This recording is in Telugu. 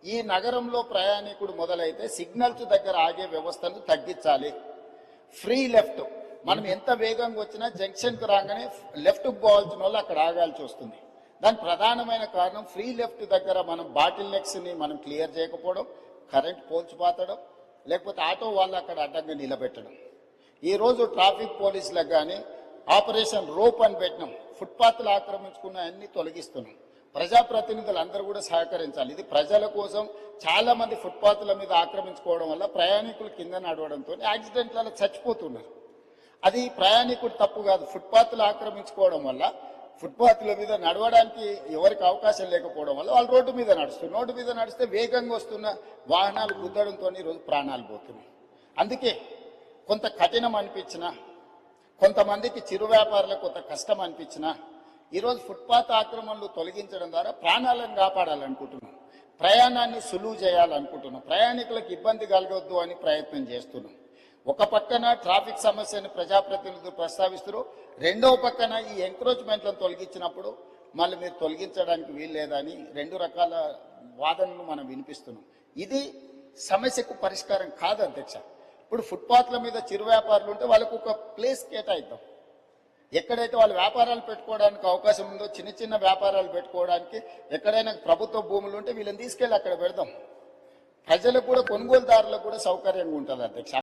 ఈ నగరంలో ప్రయాణికుడు మొదలైతే సిగ్నల్స్ దగ్గర ఆగే వ్యవస్థను తగ్గించాలి. ఫ్రీ లెఫ్ట్, మనం ఎంత వేగంగా వచ్చినా జంక్షన్కి రాగానే లెఫ్ట్కి పోవాల్సిన వాళ్ళు అక్కడ ఆగాల్సి వస్తుంది. దాని ప్రధానమైన కారణం ఫ్రీ లెఫ్ట్ దగ్గర మనం బాటిల్ నెక్స్ని మనం క్లియర్ చేయకపోవడం, కరెంట్ పోల్స్ పాతడం, లేకపోతే ఆటో వాళ్ళు అక్కడ అడ్డంగా నిలబెట్టడం. ఈరోజు ట్రాఫిక్ పోలీసులకు కానీ ఆపరేషన్ రోప్ అని పెట్టినాం. ఫుట్పాత్లు ఆక్రమించుకున్న అన్ని తొలగిస్తున్నాం. ప్రజాప్రతినిధులు అందరూ కూడా సహకరించాలి. ఇది ప్రజల కోసం. చాలా మంది ఫుట్పాత్ల మీద ఆక్రమించుకోవడం వల్ల ప్రయాణికులు కింద నడవడంతో యాక్సిడెంట్లలో చచ్చిపోతున్నారు. అది ప్రయాణికుడు తప్పు కాదు. ఫుట్పాత్లు ఆక్రమించుకోవడం వల్ల ఫుట్పాత్ల మీద నడవడానికి ఎవరికి అవకాశం లేకపోవడం వల్ల వాళ్ళు రోడ్డు మీద నడుస్తున్నారు. రోడ్డు మీద నడిస్తే వేగంగా వస్తున్న వాహనాలు గుద్దడంతో ఈరోజు ప్రాణాలు పోతున్నాయి. అందుకే కొంత కఠినం అనిపించినా, కొంతమందికి చిరు వ్యాపారులకు కొంత కష్టం అనిపించినా, ఈరోజు ఫుట్పాత్ ఆక్రమణలు తొలగించడం ద్వారా ప్రాణాలను కాపాడాలనుకుంటున్నాం. ప్రయాణాన్ని సులువు చేయాలనుకుంటున్నాం. ప్రయాణికులకు ఇబ్బంది కలగొద్దు అని ప్రయత్నం చేస్తున్నాం. ఒక పక్కన ట్రాఫిక్ సమస్యను ప్రజాప్రతినిధులు ప్రస్తావిస్తారు, రెండవ పక్కన ఈ ఎంక్రోచ్మెంట్లను తొలగించినప్పుడు మళ్ళీ మీరు తొలగించడానికి వీల్లేదని రెండు రకాల వాదనలు మనం వినిపిస్తున్నాం. ఇది సమస్యకు పరిష్కారం కాదు అధ్యక్ష. ఇప్పుడు ఫుట్పాత్ల మీద చిరు వ్యాపారులు ఉంటే వాళ్ళకు ఒక ప్లేస్ కేటాయిద్దాం. ఎక్కడైతే వాళ్ళు వ్యాపారాలు పెట్టుకోవడానికి అవకాశం ఉందో, చిన్న చిన్న వ్యాపారాలు పెట్టుకోవడానికి ఎక్కడైనా ప్రభుత్వ భూములు ఉంటే వీళ్ళని తీసుకెళ్ళి అక్కడ పెడదాం. ప్రజలకు కూడా, కొనుగోలుదారులకు కూడా సౌకర్యంగా ఉంటుంది అధ్యక్ష.